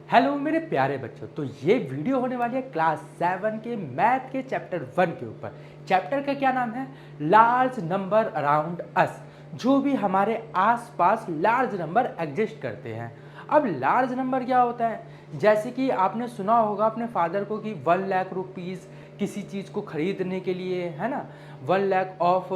Hello मेरे प्यारे बच्चों। तो ये वीडियो होने वाली है क्लास 7 के मैथ के चैप्टर 1 के ऊपर। चैप्टर का क्या नाम है? Large number around us. जो भी हमारे आसपास लार्ज नंबर एग्जिस्ट करते हैं। अब लार्ज नंबर क्या होता है? जैसे कि आपने सुना होगा अपने फादर को कि 1 लाख रुपीज़ किसी चीज़ को खरीदने के लिए, है ना, 1 lakh of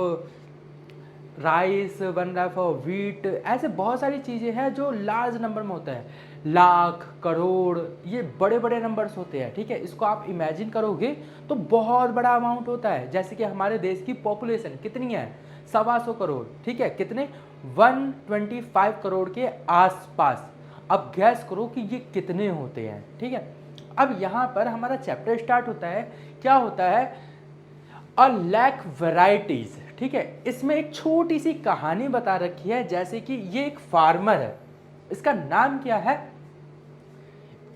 rice, 1 lakh of wheat, ऐसे बहुत सारी चीज़ें हैं जो लार्ज नंबर में होता है। लाख, करोड़, ये बड़े बड़े नंबर्स होते हैं। ठीक है, इसको आप इमेजिन करोगे तो बहुत बड़ा अमाउंट होता है। जैसे कि हमारे देश की पॉपुलेशन कितनी है? 125 करोड़। ठीक है, कितने? 125 करोड़ के आसपास। अब गैस करो कि ये कितने होते हैं। ठीक है, अब यहाँ पर हमारा चैप्टर स्टार्ट होता है। क्या होता है? A lakh varieties. ठीक है, इसमें एक छोटी सी कहानी बता रखी है। जैसे कि ये एक फार्मर है, इसका नाम क्या है?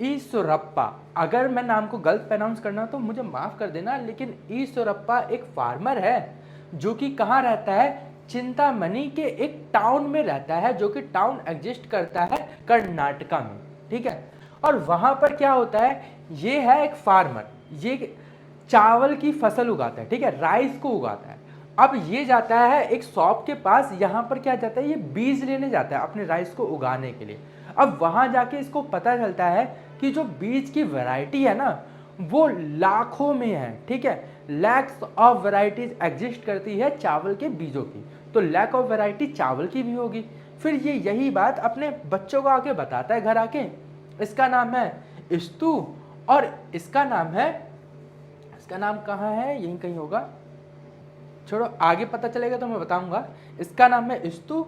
ईश्वरप्पा। अगर मैं नाम को गलत प्रोनाउंस करना तो मुझे माफ कर देना, लेकिन ईश्वरप्पा एक फार्मर है जो कि कहाँ रहता है? चिंतामणि के एक टाउन में रहता है, जो कि टाउन एग्जिस्ट करता है कर्नाटका में। ठीक है, और वहां पर क्या होता है? ये है एक फार्मर, ये चावल की फसल उगाता है। ठीक है, राइस को उगाता है। अब ये जाता है एक शॉप के पास, यहाँ पर क्या जाता है? ये बीज लेने जाता है अपने राइस को उगाने के लिए। अब वहाँ जाके इसको पता चलता है कि जो बीज की वैरायटी है ना, वो लाखों में है। ठीक है, लैक्स ऑफ वैरायटीज एग्जिस्ट करती है चावल के बीजों की। तो लैक ऑफ वैरायटी चावल की भी होगी। फिर ये यही बात अपने बच्चों को आके बताता है घर आके। इसका नाम है स्तु, और इसका नाम कहाँ है? यहीं कहीं होगा, छोड़ो, आगे पता चलेगा तो मैं बताऊंगा। इसका नाम है स्तु।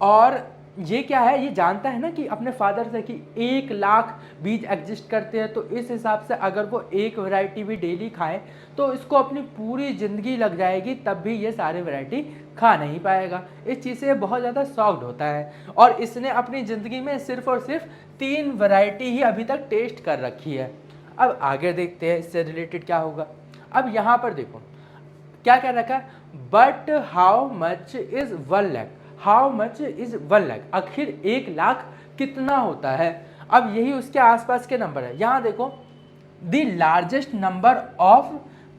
और ये क्या है? ये जानता है ना कि अपने फादर से कि 1 लाख बीज एग्जिस्ट करते हैं। तो इस हिसाब से अगर वो एक वैरायटी भी डेली खाए तो इसको अपनी पूरी ज़िंदगी लग जाएगी, तब भी ये सारे वैरायटी खा नहीं पाएगा। इस चीज़ से बहुत ज़्यादा शॉक्ड होता है, और इसने अपनी ज़िंदगी में सिर्फ और सिर्फ 3 वैरायटी ही अभी तक टेस्ट कर रखी है। अब आगे देखते हैं इससे रिलेटेड क्या होगा। अब यहाँ पर देखो क्या कह रखा है? But how much is 1 lakh. How much is 1 lakh, आखिर 1 लाख कितना होता है? अब यही उसके आसपास के नंबर है। यहां देखो, the largest number of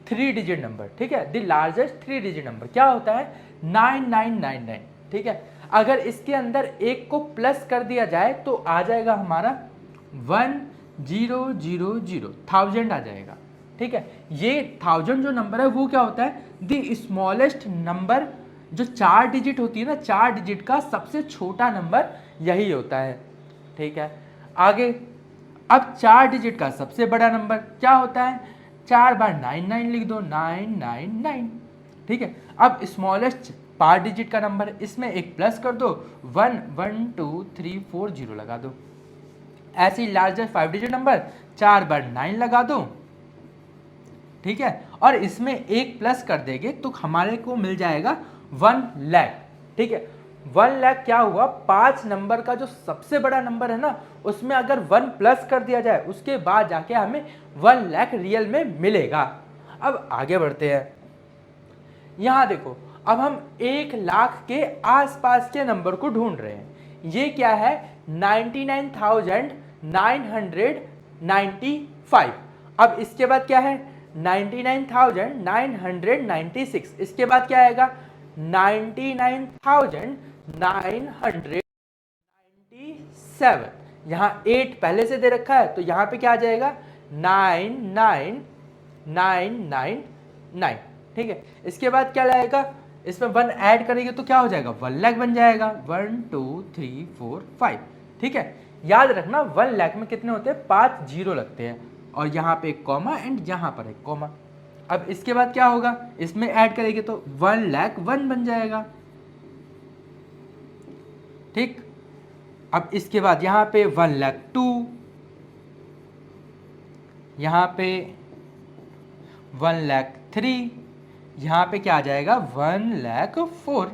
3 digit number. ठीक है, द लार्जेस्ट 3 डिजिट नंबर क्या होता है? 9999। ठीक है, अगर इसके अंदर एक को प्लस कर दिया जाए तो आ जाएगा हमारा 1000, 1000 आ जाएगा। ठीक है, ये 1000 जो नंबर है वो क्या होता है? The smallest number. जो 4 डिजिट होती है ना, 4 डिजिट का सबसे छोटा नंबर यही होता है। ठीक है, आगे अब 4 डिजिट का सबसे बड़ा नंबर क्या होता है? 4 बार 99 लिख दो, 999। ठीक है, अब स्मॉलेस्ट 5 डिजिट का नंबर, इसमें एक प्लस कर दो, 1 1 2 3 4 0 लगा दो। ऐसे ही लार्जेस्ट 5 डिजिट नंबर, 4 बार 9 लगा दो। ठीक है, और इसमें एक प्लस कर देंगे तो हमारे को मिल जाएगा 1 लाख। ठीक है, 1 लाख क्या हुआ? 5 नंबर का जो सबसे बड़ा नंबर है ना, उसमें अगर 1 प्लस कर दिया जाए उसके बाद जाके हमें 1 लाख रियल में मिलेगा। अब आगे बढ़ते हैं। यहां देखो, अब हम 1 लाख के आसपास के नंबर को ढूंढ रहे हैं। ये क्या है? 99,995। अब इसके बाद क्या है? 99,996। इसके बाद क्या आएगा? 99,997। यहाँ 8 पहले से दे रखा है तो यहाँ पे क्या आ जाएगा? 99999। ठीक है, इसके बाद क्या लाएगा? इसमें 1 ऐड करेंगे तो क्या हो जाएगा? 1 लाख बन जाएगा। 1 2 3 4 5। ठीक है, याद रखना 1 लाख में कितने होते हैं? 5 जीरो लगते हैं, और यहाँ पे एक कॉमा एंड यहाँ पर एक कॉमा। अब इसके बाद क्या होगा? इसमें ऐड करेंगे तो 1,01 बन जाएगा। ठीक, अब इसके बाद यहाँ पे 1,02, यहाँ पे 1,03, यहाँ पे क्या आ जाएगा? 1,04।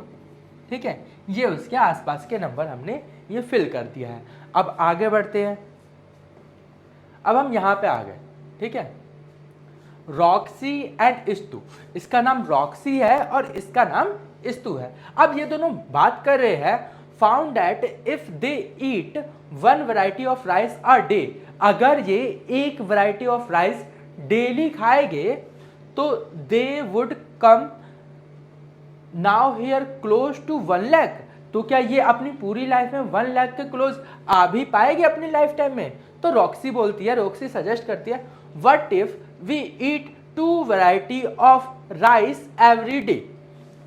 ठीक है, ये उसके आसपास के नंबर हमने ये फिल कर दिया है। अब आगे बढ़ते हैं। अब हम यहाँ पे आ गए। ठीक है, रॉक्सी एंड स्तु। इसका नाम रॉक्सी है और इसका नाम स्तु है। अब ये दोनों बात कर रहे हैं, found that if they eat 1 variety of rice a day. अगर ये एक वैरायटी ऑफ राइस डेली खाएंगे तो they would come nowhere close to 1 lakh. तो क्या ये अपनी पूरी लाइफ में 1 लाख के क्लोज आ भी पाएगी अपनी लाइफ टाइम में? तो रॉक्सी बोलती है, रॉक्सी सजेस्ट करती है, what if we eat 2 variety of rice every day.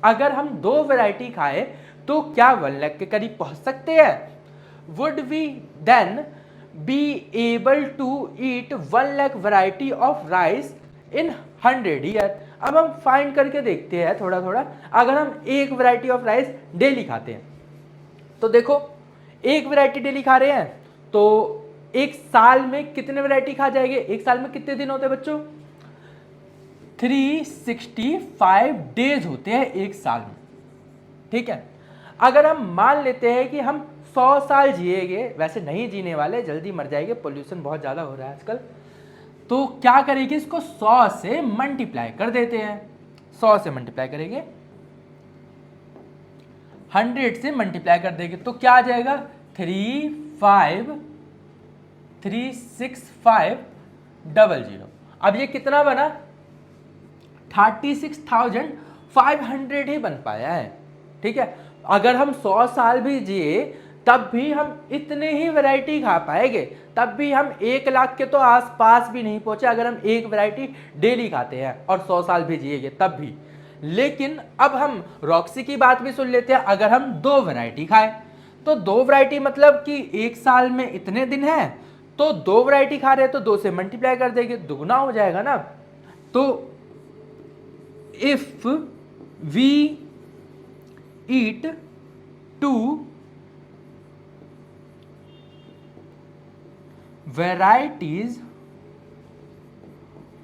अगर हम 2 वैरायटी खाएं तो क्या 1 लाख के करीब पहुंच सकते हैं? Would we then be able to eat 1 lakh variety of rice in 100 year? अब हम फाइंड करके देखते हैं थोड़ा थोड़ा। अगर हम एक वैरायटी ऑफ राइस डेली खाते हैं तो देखो, एक वैरायटी डेली खा रहे हैं तो एक साल में कितने वैरायटी खा जाएंगे? एक साल में कितने दिन होते हैं बच्चों? 365 डेज होते हैं एक साल में, ठीक है। अगर हम मान लेते हैं कि हम 100 साल जिएंगे, वैसे नहीं जीने वाले, जल्दी मर जाएंगे, पोल्यूशन बहुत ज़्यादा हो रहा है आजकल, तो क्या करेंगे? इसको 100 से मल्टीप्लाई कर देते हैं। 100 से मल्टीप्लाई करेंगे, 100 से मल्टीप्लाई कर देंगे तो क्या आ जाएगा? 3536500। अब ये कितना बना? 36,500 ही बन पाया है, ठीक है। अगर हम 100 साल भी जिए तब भी हम इतने ही वैरायटी खा पाएंगे, तब भी हम 1 लाख के तो आसपास भी नहीं पहुंचे अगर हम एक वैरायटी डेली खाते हैं और 100 साल भी जिएंगे तब भी। लेकिन अब हम रॉक्सी की बात भी सुन लेते हैं। अगर हम 2 वैरायटी खाएं तो 2 वैरायटी मतलब कि एक साल में इतने दिन हैं, तो 2 वैरायटी खा रहे हैं तो 2 से मल्टीप्लाई कर देंगे, दुगना हो जाएगा ना। तो if we eat 2 varieties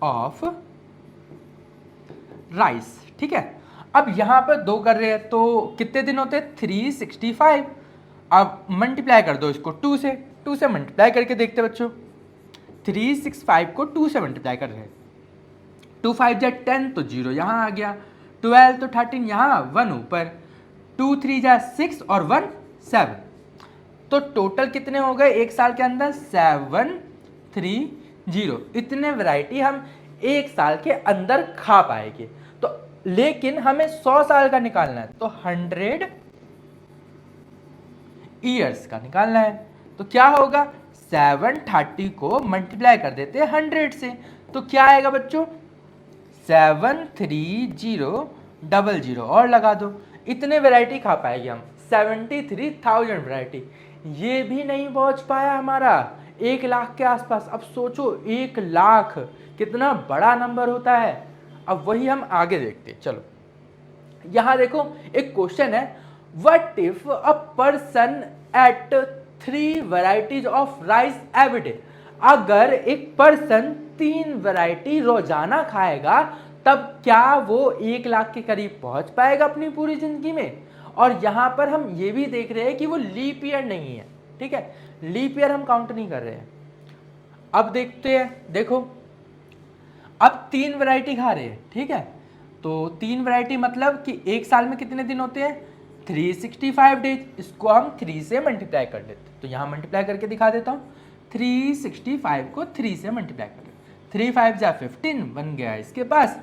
of rice, ठीक है। अब यहां पर 2 कर रहे हैं तो कितने दिन होते हैं? 365। अब मल्टीप्लाई कर दो इसको 2 से, 2 से मल्टीप्लाई करके देखते हैं बच्चों। 365 को 2 से मल्टीप्लाई कर रहे हैं, 2 5 जा 10 तो 0 यहां आ गया, 12 तो 13 यहां, 1 ऊपर, 2 3 जा 6 और 1 7। तो टोटल कितने हो गए एक साल के अंदर? 730। इतने वैरायटी हम एक साल के अंदर खा पाएंगे। तो लेकिन हमें 100 साल का निकालना है तो 100 ईयर्स का निकालना है। तो क्या होगा? 730 को मल्टीप्लाई कर देते हैं 100 से, तो क्या आएगा बच्चों? 73000 और लगा दो। इतने वैरायटी खा पाएंगे हम, 73,000 वैरायटी। ये भी नहीं पहुंच पाया हमारा 1 लाख के आसपास। अब सोचो 1 लाख कितना बड़ा नंबर होता है। अब वही हम आगे देखते हैं, चलो यहां देखो एक क्वेश्चन है, what if a person at 3 varieties of rice every day. अगर एक पर्सन 3 वैरायटी रोजाना खाएगा तब क्या वो 1 लाख के करीब पहुंच पाएगा अपनी पूरी जिंदगी में? और यहां पर हम ये भी देख रहे हैं कि वो लीप ईयर नहीं है, ठीक है, लीप ईयर हम काउंट नहीं कर रहे हैं। अब देखते हैं, देखो अब 3 वैरायटी खा रहे हैं, ठीक है, तो 3 वैरायटी मतलब कि एक साल में कितने दिन होते हैं? 365 डेज। इसको हम 3 से मल्टीप्लाई कर देते, तो यहां मल्टीप्लाई करके दिखा देता हूं। 365 को 3 से मल्टीप्लाई कर देते, 3 5 जा 15 बन गया इसके पास,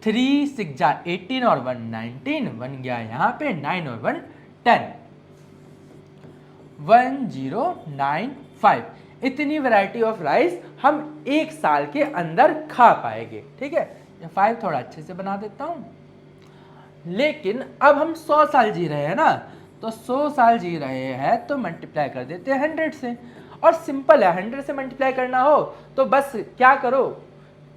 3 6 जा 18 और 1 19 बन गया यहाँ पे, 9 और 1 10, 1095। इतनी वैरायटी ऑफ राइस हम एक साल के अंदर खा पाएंगे, ठीक है। 5 थोड़ा अच्छे से बना देता हूँ। लेकिन अब हम 100 साल जी रहे हैं ना, तो 100 साल जी रहे हैं तो मल्टीप्लाई कर देते हैं 100 से। और सिंपल है, 100 से मल्टीप्लाई करना हो तो बस क्या करो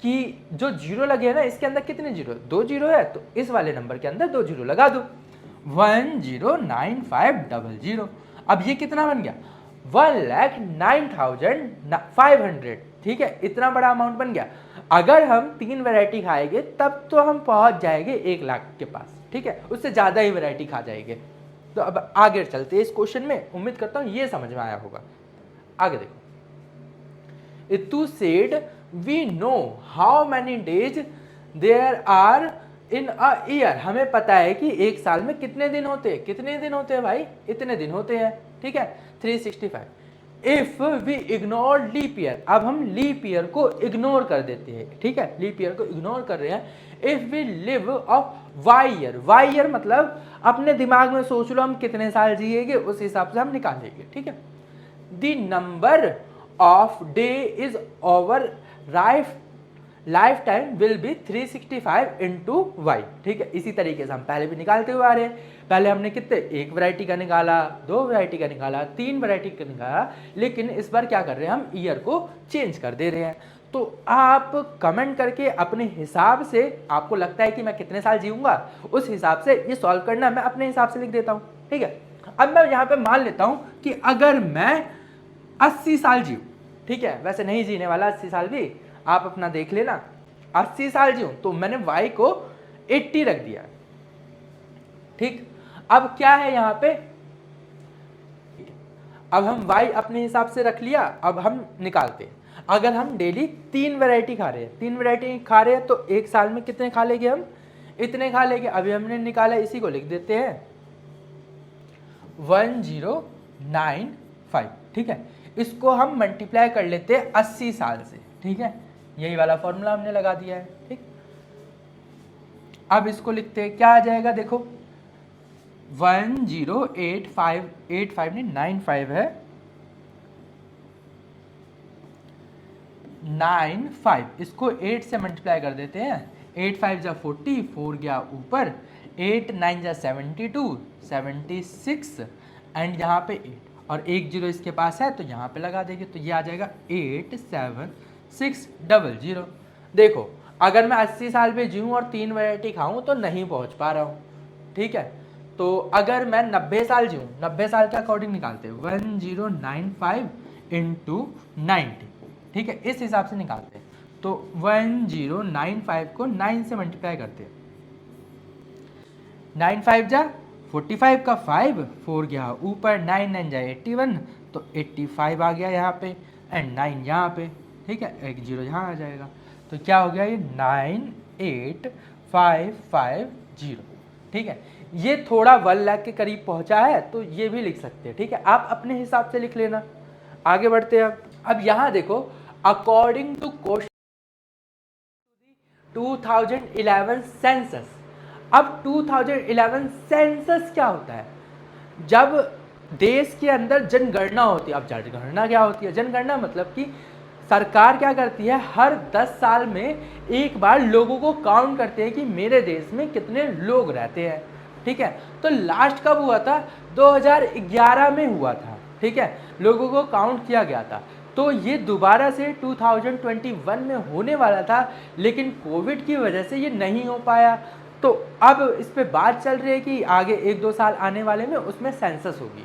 कि जो जीरो लगे है ना, इसके अंदर कितने जीरो? 2 जीरो है, तो इस वाले नंबर के अंदर 2 जीरो लगा दो, 109500। अब ये कितना बन गया? 1,09,500, ठीक है, इतना बड़ा अमाउंट बन गया। अगर हम 3 वैरायटी खाएंगे तब तो हम पहुंच जाएंगे 1 लाख के पास, ठीक है, उससे ज्यादा ही वैरायटी खा जाएंगे। तो अब आगे चलते हैं इस क्वेश्चन में, उम्मीद करता हूं ये समझ में आया होगा। आगे देखो, इतु said we know how many days there are in a year. हमें पता है कि एक साल में कितने दिन होते हैं। कितने दिन होते हैं भाई? इतने दिन होते हैं, ठीक है, 365। If we ignore leap year, अब हम लीप ईयर को इग्नोर कर देते हैं, ठीक है, लीप ईयर को इग्नोर कर रहे हैं। If we live off Y year, Y year मतलब अपने दिमाग में सोच लो हम कितने साल जिएंगे, उस हिसाब से हम निकालेंगे, ठीक है। The number of day is over life time will be 365 into Y, ठीक है। इसी तरीके से हम पहले भी निकालते हुए आ रहे हैं। पहले हमने कितने, एक वैरायटी का निकाला, दो वैरायटी का निकाला, तीन वैरायटी का निकाला, लेकिन इस बार क्या कर रहे हैं हम, ईयर को चेंज कर दे रहे हैं। तो आप कमेंट करके अपने हिसाब से, आपको लगता है कि मैं कितने साल जीऊंगा, उस हिसाब से ये सॉल्व करना, मैं अपने हिसाब से लिख देता हूँ, ठीक है। अब मैं यहाँ पे मान लेता हूँ कि अगर मैं 80 साल जीऊँ, ठीक है, वैसे नहीं जीने वाला 80 साल भी, आप अपना देख लेना, 80 साल जीऊँ तो मैंने y को 80 रख दिया, ठीक। अब क्या है यहाँ पे, अब हम y अपने हिसाब से रख लिया, अब हम निकालते हैं। अगर हम डेली 3 वैरायटी खा रहे हैं, 3 वैरायटी खा रहे हैं, तो एक साल में कितने खा लेंगे हम, इतने खा लेंगे। अभी हमने निकाला, इसी को लिख देते हैं 1095, ठीक है। इसको हम मल्टीप्लाई कर लेते हैं 80 साल से, ठीक है, यही वाला फॉर्मूला हमने लगा दिया है, ठीक। अब इसको लिखते हैं, क्या आ जाएगा, देखो 108585 नहीं 95 है, 95, इसको 8 से मल्टीप्लाई कर देते हैं। 8 5 जा 40, 4 गया ऊपर, 8 9 जा 72, 76 एंड यहाँ पे 8 और एक जीरो इसके पास है तो यहाँ पे लगा देंगे, तो ये आ जाएगा 87600। देखो अगर मैं 80 साल पे जीऊँ और 3 वैरायटी खाऊं तो नहीं पहुँच पा रहा हूँ, ठीक है। तो अगर मैं 90 साल जीऊँ, 90 साल के अकॉर्डिंग निकालते हैं 1095 इंटू 90, ठीक है, इस हिसाब से निकालते हैं। तो 1095 को 9 से मल्टीप्लाई करते हैं, 9 5 जा 45 का 5, 4 गया ऊपर, 9 9 जा 81, तो 85 आ गया यहाँ पे एंड 9 यहाँ पे, ठीक है, एक जीरो यहाँ आ जाएगा। तो क्या हो गया ये 98550, ठीक है। ये थोड़ा 1 लाख के करीब पहुंचा है, तो ये भी लिख सकते हैं, ठीक है, आप अपने हिसाब से लिख लेना। आगे बढ़ते हैं। अब यहाँ देखो, अकॉर्डिंग टू क्वेश्चन 2011 सेंसस। अब 2011 सेंसस क्या होता है, जब देश के अंदर जनगणना होती है। अब जनगणना क्या होती है, जनगणना मतलब कि सरकार क्या करती है, हर 10 साल में एक बार लोगों को काउंट करते हैं कि मेरे देश में कितने लोग रहते हैं, ठीक है। तो लास्ट कब हुआ था, 2011 में हुआ था, ठीक है, लोगों को काउंट किया गया था। तो ये दोबारा से 2021 में होने वाला था, लेकिन कोविड की वजह से ये नहीं हो पाया। तो अब इस पे बात चल रही है कि आगे 1-2 साल आने वाले में उसमें सेंसस होगी।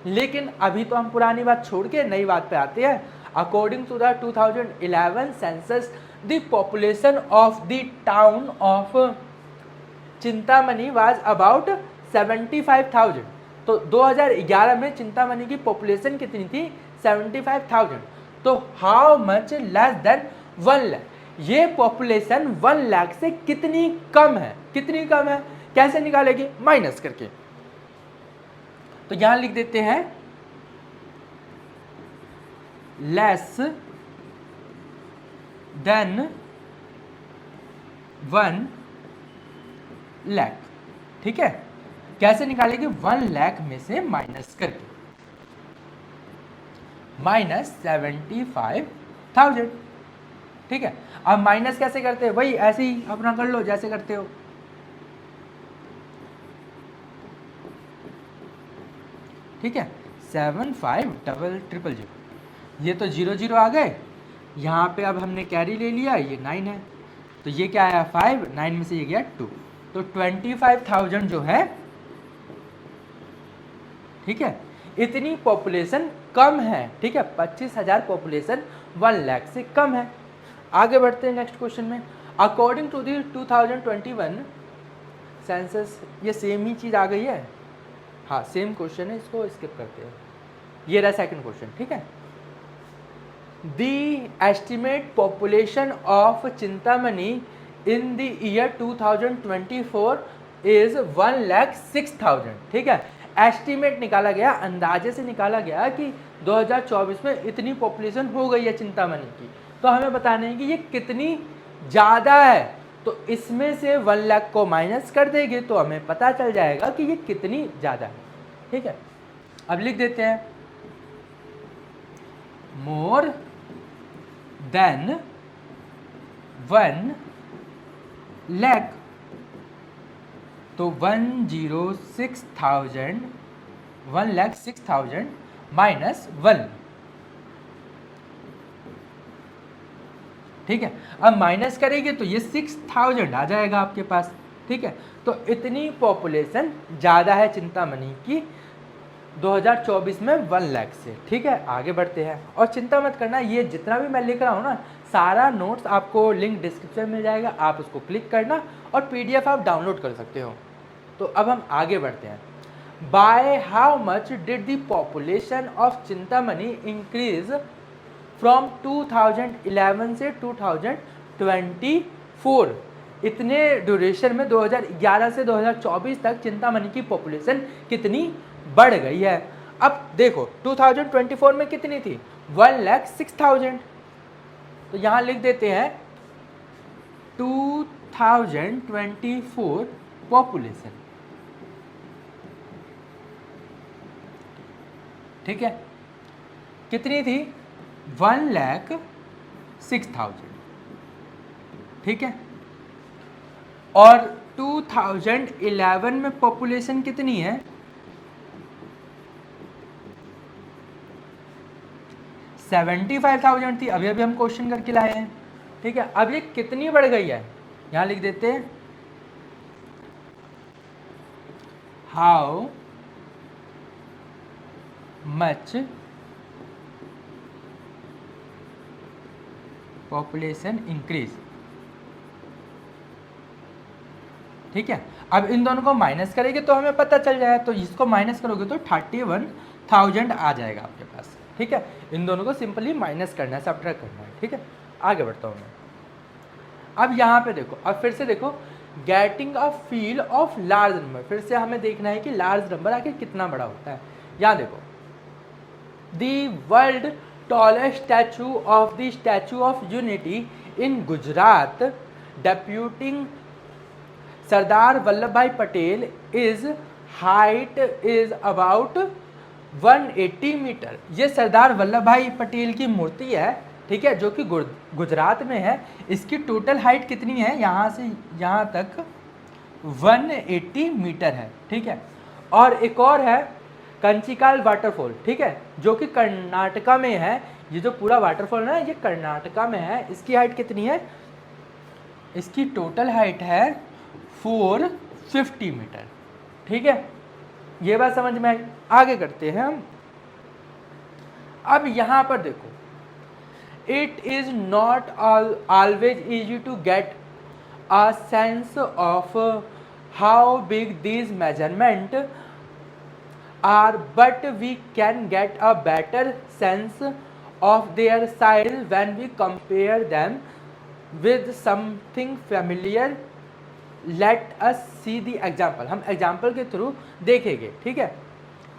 लेकिन अभी तो हम पुरानी बात छोड़ के नई बात पे आते हैं। According to the 2011 census, the population of the town of Chintamani was about 75,000। तो 2011 में चिंतामणि की पॉपुलेशन कितनी थी, 75,000। तो how much less than 1 lakh, ये पॉपुलेशन 1 लाख से कितनी कम है, कितनी कम है, कैसे निकालेंगे, माइनस करके। तो यहां लिख देते हैं लेस देन 1 लाख, ठीक है। कैसे निकालेंगे, 1 लाख में से माइनस करके, -75,000, ठीक है। अब माइनस कैसे करते हैं, वही ऐसे ही अपना कर लो जैसे करते हो, ठीक है। 75,000, ये तो 0 0 आ गए, यहाँ पे अब हमने कैरी ले लिया, ये 9 है, तो ये क्या आया 5, 9 में से ये गया 2, तो 25,000 जो है, ठीक है, इतनी पॉपुलेशन कम है, ठीक है। 25,000 पॉपुलेशन 1 लाख से कम है। आगे बढ़ते हैं नेक्स्ट क्वेश्चन में। अकॉर्डिंग टू द 2021 सेंसस, ये सेम ही चीज़ आ गई है, हाँ सेम क्वेश्चन है, इसको स्किप करते हैं। ये रहा सेकंड क्वेश्चन, ठीक है। The estimate population of Chintamani in the year 2024 is 1,06,000, ठीक है। एस्टीमेट निकाला गया, अंदाजे से निकाला गया कि 2024 में इतनी पॉपुलेशन हो गई है चिंतामणि की, तो हमें बताना है कि ये कितनी ज़्यादा है। तो इसमें से 1 लाख को माइनस कर देंगे तो हमें पता चल जाएगा कि ये कितनी ज़्यादा है। ठीक है, अब लिख देते हैं मोर देन 1 लाख, तो 1,06,000 माइनस 1। ठीक है, अब माइनस करेंगे तो ये 6,000 आ जाएगा आपके पास। ठीक है, तो इतनी पॉपुलेशन ज़्यादा है चिंतामणि की 2024 में 1 लाख से। ठीक है, आगे बढ़ते हैं। और चिंता मत करना, ये जितना भी मैं लिख रहा हूँ ना, सारा नोट्स आपको लिंक डिस्क्रिप्शन में मिल जाएगा, आप उसको क्लिक करना और पीडीएफ आप डाउनलोड कर सकते हो। तो अब हम आगे बढ़ते हैं। By how much did the population of Chintamani increase from 2011 से 2024? इतने ड्यूरेशन में 2011 से 2024 तक चिंतामणि की पॉपुलेशन कितनी बढ़ गई है। अब देखो 2024 में कितनी थी, 1,06,000। तो यहां लिख देते हैं 2024 पॉपुलेशन। ठीक है, कितनी थी, 1,06,000। ठीक है, और 2011 में पॉपुलेशन कितनी है, 75,000 थी। अभी अभी हम क्वेश्चन करके लाए हैं। ठीक है, अब ये कितनी बढ़ गई है, यहां लिख देते हैं हाउ मच पॉपुलेशन इंक्रीज। ठीक है, अब इन दोनों को माइनस करेंगे तो हमें पता चल जाएगा, तो इसको माइनस करोगे तो 31,000 आ जाएगा आपके पास। ठीक है, इन दोनों को सिंपली माइनस करना है, सब्ट्रैक्ट करना है। ठीक है, आगे बढ़ता हूँ मैं। अब यहाँ पे देखो, अब फिर से देखो, getting a feel of large number, फिर से हमें देखना है कि लार्ज नंबर आखिर कितना बड़ा होता है। यहाँ देखो, the world tallest statue of the Statue of Unity in Gujarat depicting Sardar Vallabh Bhai Patel is height is about 180 metre. ये सरदार वल्लभ भाई पटेल की मूर्ति है, ठीक है, जो कि गुजरात में है। इसकी टोटल हाइट कितनी है, यहाँ से यहाँ तक 180 मीटर है। ठीक है, और एक और है कंचिकाल वाटरफॉल, ठीक है, जो कि कर्नाटका में है। ये जो पूरा वाटरफॉल है ये कर्नाटका में है। इसकी हाइट कितनी है, इसकी टोटल हाइट है 450 मीटर। ठीक है, ये बात समझ में आई। आगे करते हैं हम। अब यहाँ पर देखो, it is not always easy to get a sense of how big these measurement are, but we can get a better sense of their size when we compare them with something familiar. Let us see the example. हम example के through देखेंगे। ठीक है,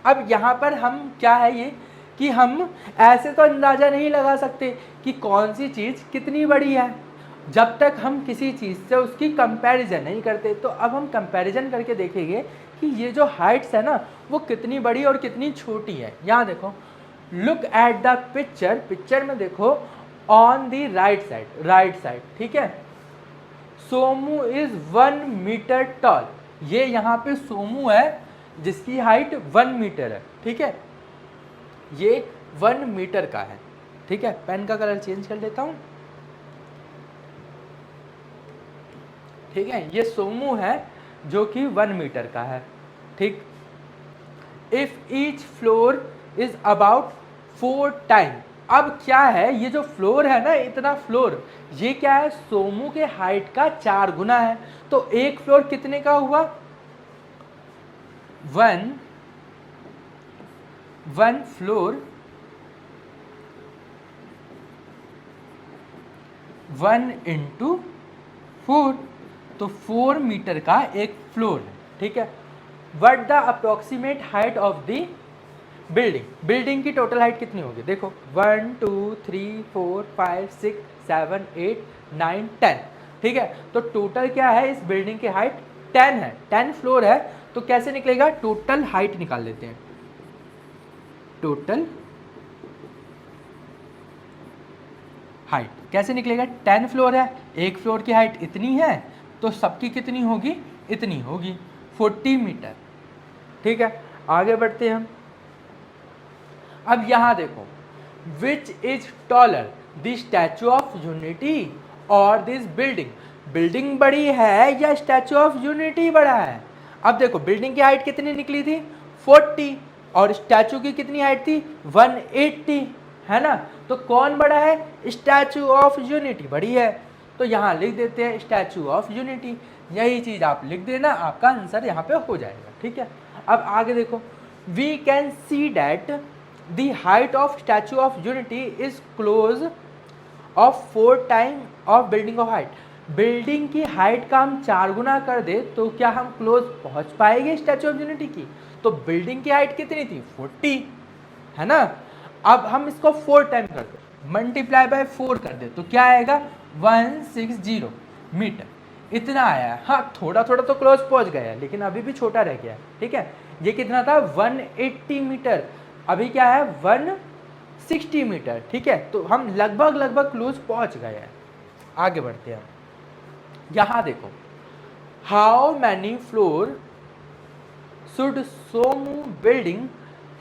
अब यहाँ पर हम क्या है ये कि हम ऐसे तो अंदाज़ा नहीं लगा सकते कि कौन सी चीज़ कितनी बड़ी है जब तक हम किसी चीज़ से उसकी कंपैरिजन नहीं करते। तो अब हम कंपैरिजन करके देखेंगे कि ये जो हाइट्स है ना वो कितनी बड़ी और कितनी छोटी है। यहाँ देखो, look at the picture, picture में देखो, ऑन द राइट साइड, ठीक है, सोमू इज 1 मीटर टॉल। ये यहाँ पे सोमू है जिसकी हाइट 1 मीटर है। ठीक है, ये 1 मीटर का है। ठीक है, पेन का कलर चेंज कर लेता हूँ। ठीक है, ये सोमू है जो कि 1 मीटर का है। ठीक, if each floor is about 4 time. अब क्या है, ये जो फ्लोर है ना, इतना फ्लोर, ये क्या है, सोमू के हाइट का 4 गुना है। तो एक फ्लोर कितने का हुआ, 1 फ्लोर 1 × 4, तो 4 मीटर का एक फ्लोर है। ठीक है, what the approximate height of the building की टोटल हाइट कितनी होगी? देखो 1 2 3 4 5 6 7 8 9 10, ठीक है। तो टोटल क्या है इस बिल्डिंग की हाइट? 10 है, 10 फ्लोर है। तो कैसे निकलेगा? टोटल हाइट निकाल लेते हैं। टोटल हाइट कैसे निकलेगा? 10 फ्लोर है, एक फ्लोर की हाइट इतनी है, तो सबकी कितनी होगी? इतनी होगी, 40 मीटर, ठीक है। आगे बढ़ते हैं हम। अब यहां देखो, which is taller the Statue of unity और दिस बिल्डिंग? बिल्डिंग बड़ी है या स्टैचू ऑफ यूनिटी बड़ा है? अब देखो बिल्डिंग की हाइट कितनी निकली थी? 40, और स्टैचू की कितनी हाइट थी? 180, है ना। तो कौन बड़ा है? स्टैचू ऑफ यूनिटी बड़ी है। तो यहाँ लिख देते हैं स्टैचू ऑफ यूनिटी। यही चीज आप लिख देना, आपका आंसर यहाँ पे हो जाएगा, ठीक है। अब आगे देखो, we can see that the height of statue of unity is close of 4 time of building of height. Building की हाइट का हम 4 गुना कर दे तो क्या हम क्लोज पहुंच पाएंगे स्टैचू ऑफ यूनिटी की? तो बिल्डिंग की हाइट कितनी थी? 40, है ना। अब हम इसको 4 टाइम कर दे, मल्टीप्लाई बाय 4 कर दे तो क्या आएगा? 160 मीटर, इतना आया है। हाँ थोड़ा थोड़ा तो क्लोज पहुंच गया है, लेकिन अभी भी छोटा रह गया है, ठीक है। ये कितना था? 180 मीटर, अभी क्या है? 160 मीटर, ठीक है। तो हम लगभग लगभग क्लोज पहुंच गए हैं। आगे बढ़ते हैं। यहां देखो, हाउ मैनी फ्लोर शुड सोमू building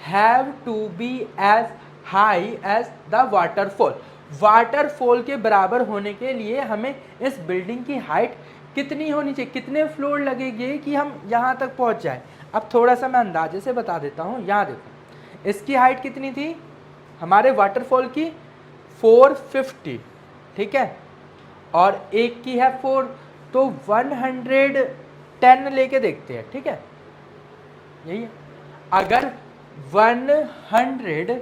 have to be as high as the waterfall? Waterfall के बराबर होने के लिए हमें इस बिल्डिंग की हाइट कितनी होनी चाहिए? कितने फ्लोर लगेंगे कि हम यहाँ तक पहुँच जाए? अब थोड़ा सा मैं अंदाजे से बता देता हूँ। यहाँ देखो, इसकी हाइट कितनी थी हमारे वाटरफॉल की? 450, ठीक है। और एक की है 4, तो 110 लेके देखते हैं, ठीक है। यही है। अगर 110,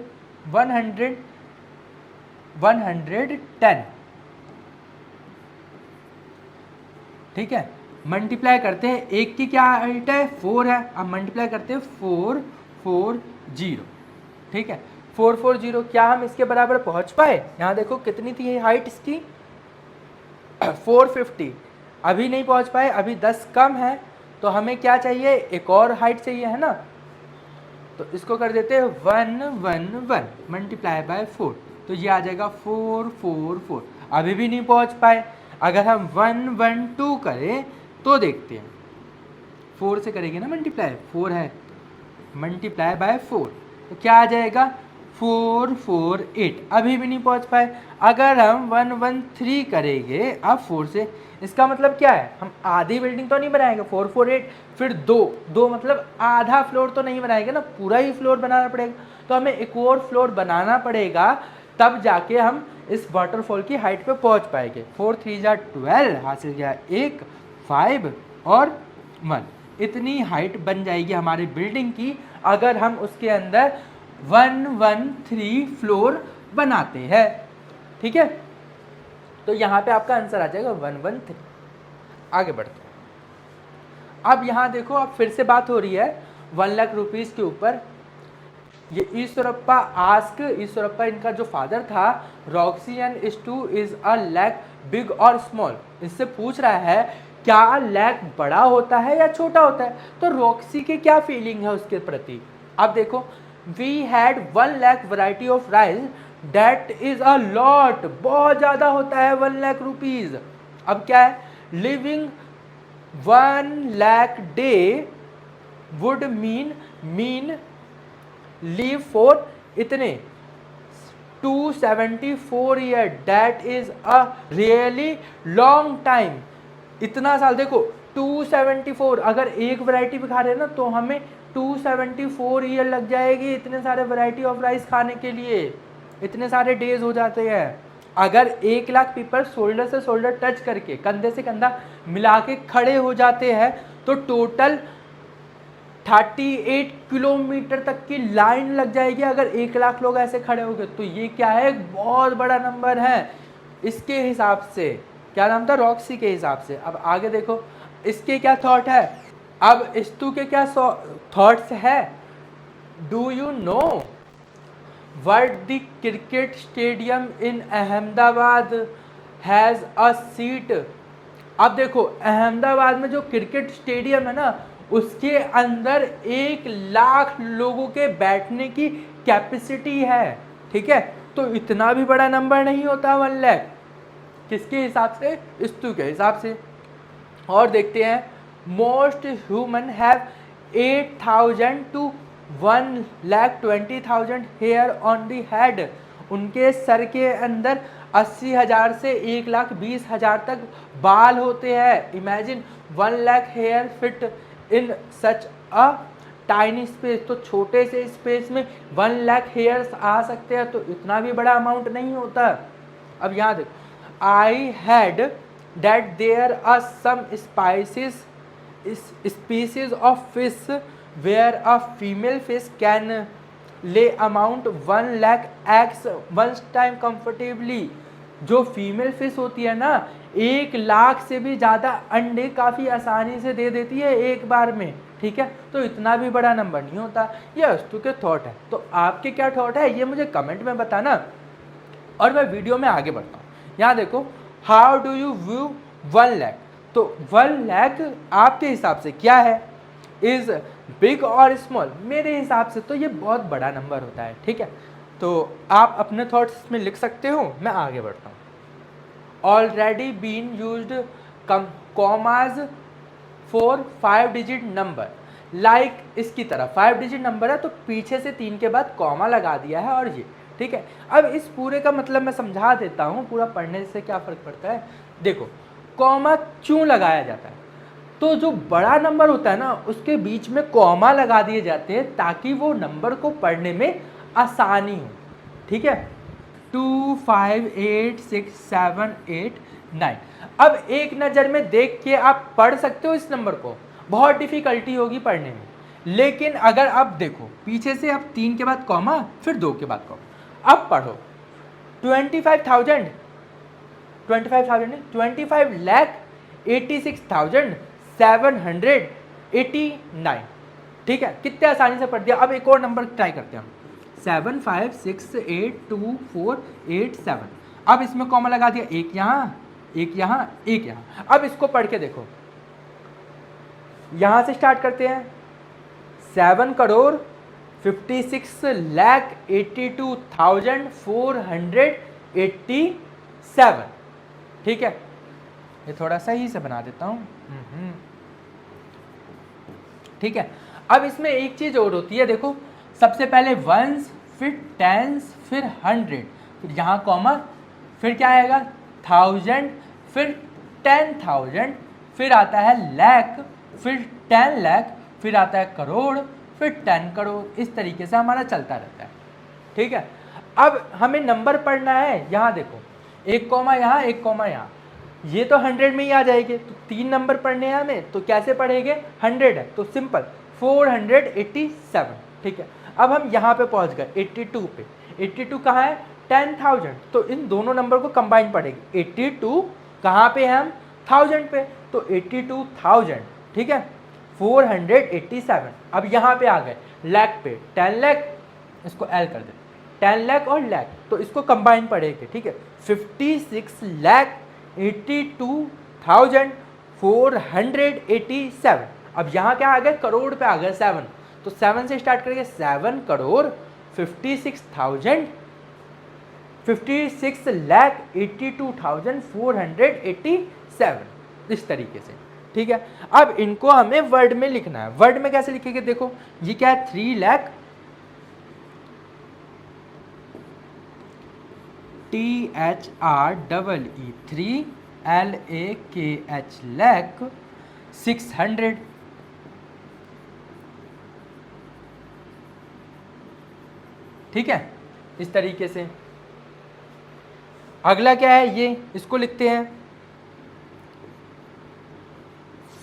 ठीक है, मल्टीप्लाई करते हैं। एक की क्या हाइट है? 4 है। अब मल्टीप्लाई करते हैं 440, ठीक है। 440, क्या हम इसके बराबर पहुंच पाए? यहाँ देखो कितनी थी हाइट इसकी? 450, अभी नहीं पहुंच पाए, अभी 10 कम है। तो हमें क्या चाहिए? एक और हाइट चाहिए, है ना। तो इसको कर देते हैं 111 मल्टीप्लाई बाय 4, तो ये आ जाएगा 444। अभी भी नहीं पहुंच पाए। अगर हम 112 करें तो देखते हैं, 4 से करेंगे ना मल्टीप्लाई, 4 है, मल्टीप्लाई बाय 4 तो क्या आ जाएगा? 448। अभी भी नहीं पहुंच पाए। अगर हम 113 करेंगे अब 4 से, इसका मतलब क्या है? हम आधी बिल्डिंग तो नहीं बनाएंगे, 448, फिर दो मतलब आधा फ्लोर तो नहीं बनाएंगे ना, पूरा ही फ्लोर बनाना पड़ेगा। तो हमें एक और फ्लोर बनाना पड़ेगा, तब जाके हम इस वाटरफॉल की हाइट पे पहुंच पाएंगे। 4 3 जा 12, हासिल गया 1, 5 और 1, इतनी हाइट बन जाएगी हमारी बिल्डिंग की अगर हम उसके अंदर 113 फ्लोर बनाते हैं, ठीक है। तो यहाँ पे आपका आंसर आ जाएगा 113। आगे बढ़ते हैं। अब यहाँ देखो, अब फिर से बात हो रही है 1 लाख रुपीस के ऊपर। ये ईश्वरप्पा इनका जो फादर था, Roxy and is is a lakh big or small? इससे पूछ रहा है क्या लैक बड़ा होता है या छोटा होता है? तो रॉक्सी की क्या फीलिंग है उसके प्रति? अब देखो, we had 1 lakh variety of rice, that is a lot, बहुत ज्यादा होता है 1 लाख रुपीज। अब क्या है? Living 1 lakh day would mean leave for इतने 274 year, that is a really long time. इतना साल, देखो 274, अगर एक वैरायटी भी खा रहे हैं ना तो हमें 274 ईयर लग जाएगी इतने सारे वैरायटी ऑफ राइस खाने के लिए, इतने सारे डेज हो जाते हैं। अगर 1 लाख पीपल शोल्डर से शोल्डर टच करके, कंधे से कंधा मिला के खड़े हो जाते हैं तो टोटल 38 किलोमीटर तक की लाइन लग जाएगी अगर 1 लाख लोग ऐसे खड़े हो गए। तो ये क्या है? एक बहुत बड़ा नंबर है इसके हिसाब से। क्या नाम था? रॉक्सी के हिसाब से। अब आगे देखो, इसके क्या थॉट है? अब स्तु के क्या थॉट्स है? Do you know what the cricket stadium in Ahmedabad has a seat? अब देखो अहमदाबाद में जो क्रिकेट स्टेडियम है ना, उसके अंदर 1 लाख लोगों के बैठने की कैपेसिटी है। ठीक है, तो इतना भी बड़ा नंबर नहीं होता 1 लाख। किसके हिसाब से? स्तु के हिसाब से। और देखते हैं, most human have 8,000 to 1,20,000 hair on the head. उनके सर के अंदर 80,000 से 1,20,000 तक बाल होते हैं। Imagine 1 lakh hair fit in such a tiny space. तो छोटे से स्पेस में 1 लाख हेयर्स आ सकते हैं, तो इतना भी बड़ा अमाउंट नहीं होता। अब यहाँ देखो, I had that there are some species of fish where a female fish can lay amount 1 lakh eggs one time comfortably। जो फीमेल फिश होती है ना, 1 लाख से भी ज़्यादा अंडे काफ़ी आसानी से दे देती है एक बार में। ठीक है, तो इतना भी बड़ा नंबर नहीं होता। ये अस्तु के थॉट है। तो आपके क्या थॉट है ये मुझे कमेंट में बताना, और मैं वीडियो में आगे बढ़ता हूँ। यहाँ देखो, how do you view 1 lakh? तो 1 लाख आपके हिसाब से क्या है? Is big or small? मेरे हिसाब से तो ये बहुत बड़ा नंबर होता है। ठीक है, तो आप अपने थॉट्स में लिख सकते हो, मैं आगे बढ़ता हूँ। Already been used commas for 5 digit number. Like इसकी तरह 5 डिजिट नंबर है तो पीछे से 3 के बाद कॉमा लगा दिया है, और ये ठीक है। अब इस पूरे का मतलब मैं समझा देता हूँ, पूरा पढ़ने से क्या फ़र्क पड़ता है। देखो, कॉमा क्यों लगाया जाता है? तो जो बड़ा नंबर होता है ना, उसके बीच में कॉमा लगा दिए जाते हैं ताकि वो नंबर को पढ़ने में आसानी हो। ठीक है, 2 5 8 6 7 8 9। अब एक नज़र में देख के आप पढ़ सकते हो इस नंबर को, बहुत डिफिकल्टी होगी पढ़ने में। लेकिन अगर आप देखो पीछे से, अब 3 के बाद कॉमा, फिर 2 के बाद कॉमा, अब पढ़ो 25,000 25,86,789। ठीक है, कितने आसानी से पढ़ दिया। अब एक और नंबर ट्राई करते हैं हम, 7 5 6 8 2 4 8 7। अब इसमें कॉमा लगा दिया, एक यहाँ एक यहाँ एक यहाँ। अब इसको पढ़ के देखो, यहाँ से स्टार्ट करते हैं। 7,56,82,487। ठीक है, ये थोड़ा सही से बना देता हूँ। ठीक है, अब इसमें एक चीज़ और होती है, देखो सबसे पहले वंस, फिर टेंस, फिर 100, फिर यहाँ कॉमा, फिर क्या आएगा 1000, फिर 10,000, फिर आता है लाख, फिर 10 लाख, फिर आता है करोड़, फिर 10 करोड़। इस तरीके से हमारा चलता रहता है। ठीक है, अब हमें नंबर पढ़ना है। यहाँ देखो, एक कॉमा यहाँ, एक कॉमा यहाँ, ये तो 100 में ही आ जाएंगे। तो 3 नंबर पढ़ने हैं हमें, तो कैसे पढ़ेंगे? 100 है तो सिंपल 487। ठीक है, अब हम यहाँ पे पहुँच गए 82 पे। 82 कहाँ है? 10,000। तो इन दोनों नंबर को कंबाइन पढ़ेंगे। 82 कहाँ पे है? हम 1000 पे, तो 82,000। ठीक है, 487। अब यहाँ पे आ गए लाख पे, 10 लाख, इसको एल कर दे, 10 लाख और लाख, तो इसको कंबाइन पढ़ेंगे। ठीक है, 56,82,487। अब यहाँ क्या आ गए? करोड़ पे आ गए 7, तो 7 से स्टार्ट करेंगे। 7 करोड़ 56,82,487, इस तरीके से। ठीक है, अब इनको हमें वर्ड में लिखना है। वर्ड में कैसे लिखेंगे? देखो ये क्या है? 3 लाख, THREE 3 LAKH लाख 600। ठीक है, इस तरीके से। अगला क्या है? ये इसको लिखते हैं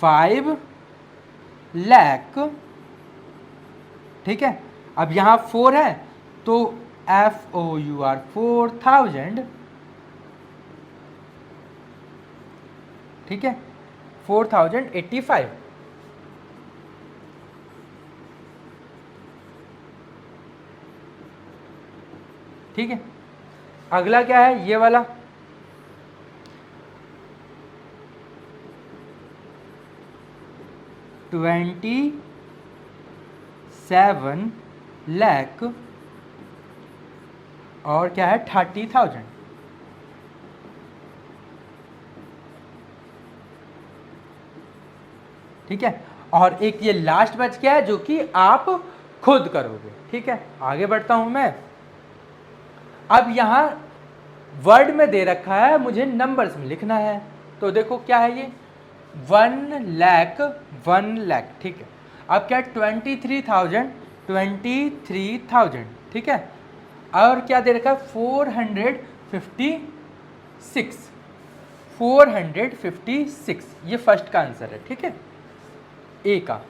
5 लाख। ठीक है, अब यहाँ 4 है तो FOUR 4000। ठीक है, 4085। ठीक है। अगला क्या है, ये वाला 27 लाख और क्या है 30,000। ठीक है, और एक ये लास्ट बच गया है जो कि आप खुद करोगे। ठीक है, आगे बढ़ता हूं मैं। अब यहां वर्ड में दे रखा है, मुझे नंबर्स में लिखना है। तो देखो क्या है ये 1 लाख 1 लाख। ठीक है, अब क्या 23,000 ठीक है, और क्या दे रखा है 456 ये फर्स्ट का आंसर है। ठीक है, ए का।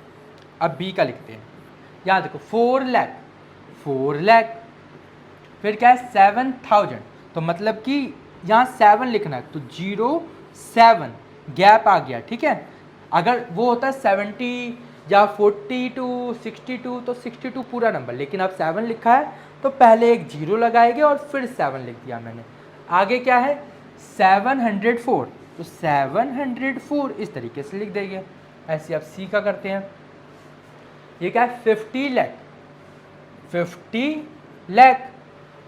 अब बी का लिखते हैं। यहाँ देखो 4 लाख, फिर क्या है 7,000, तो मतलब कि यहाँ 7 लिखना है, तो 07 गैप आ गया। ठीक है, अगर वो होता है 70 या 42 62 तो 62 पूरा नंबर, लेकिन अब 7 लिखा है तो पहले एक 0 लगाएंगे और फिर 7 लिख दिया मैंने। आगे क्या है 704, तो 704 इस तरीके से लिख देंगे। ऐसे अब सी का करते हैं। ये क्या है 50 लाख।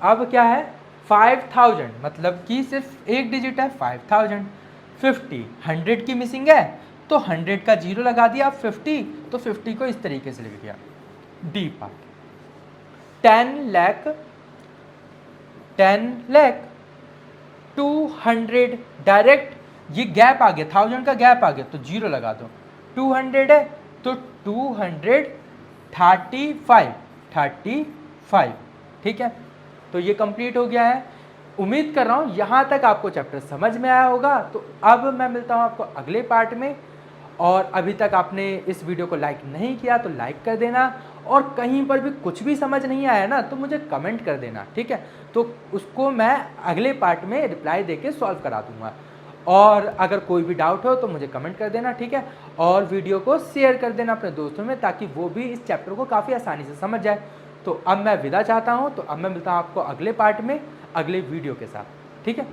अब क्या है 5,000, मतलब कि सिर्फ एक डिजिट है 5,000। 50 100 की मिसिंग है तो 100 का 0 लगा दिया, 50 तो 50 को इस तरीके से लिख दिया। डी पार्ट 10 लाख 200, डायरेक्ट ये गैप आ गया, 1000 का गैप आ गया तो 0 लगा दो। 200 है तो 235। ठीक है, तो ये कंप्लीट हो गया है। उम्मीद कर रहा हूँ यहाँ तक आपको चैप्टर समझ में आया होगा। तो अब मैं मिलता हूँ आपको अगले पार्ट में, और अभी तक आपने इस वीडियो को लाइक नहीं किया तो लाइक कर देना, और कहीं पर भी कुछ भी समझ नहीं आया ना तो मुझे कमेंट कर देना। ठीक है, तो उसको मैं अगले पार्ट में रिप्लाई देके सॉल्व करा दूंगा। और अगर कोई भी डाउट हो तो मुझे कमेंट कर देना। ठीक है, और वीडियो को शेयर कर देना अपने दोस्तों में, ताकि वो भी इस चैप्टर को काफ़ी आसानी से समझ जाए। तो अब मैं विदा चाहता हूँ, तो अब मैं मिलता हूँ आपको अगले पार्ट में अगले वीडियो के साथ। ठीक है।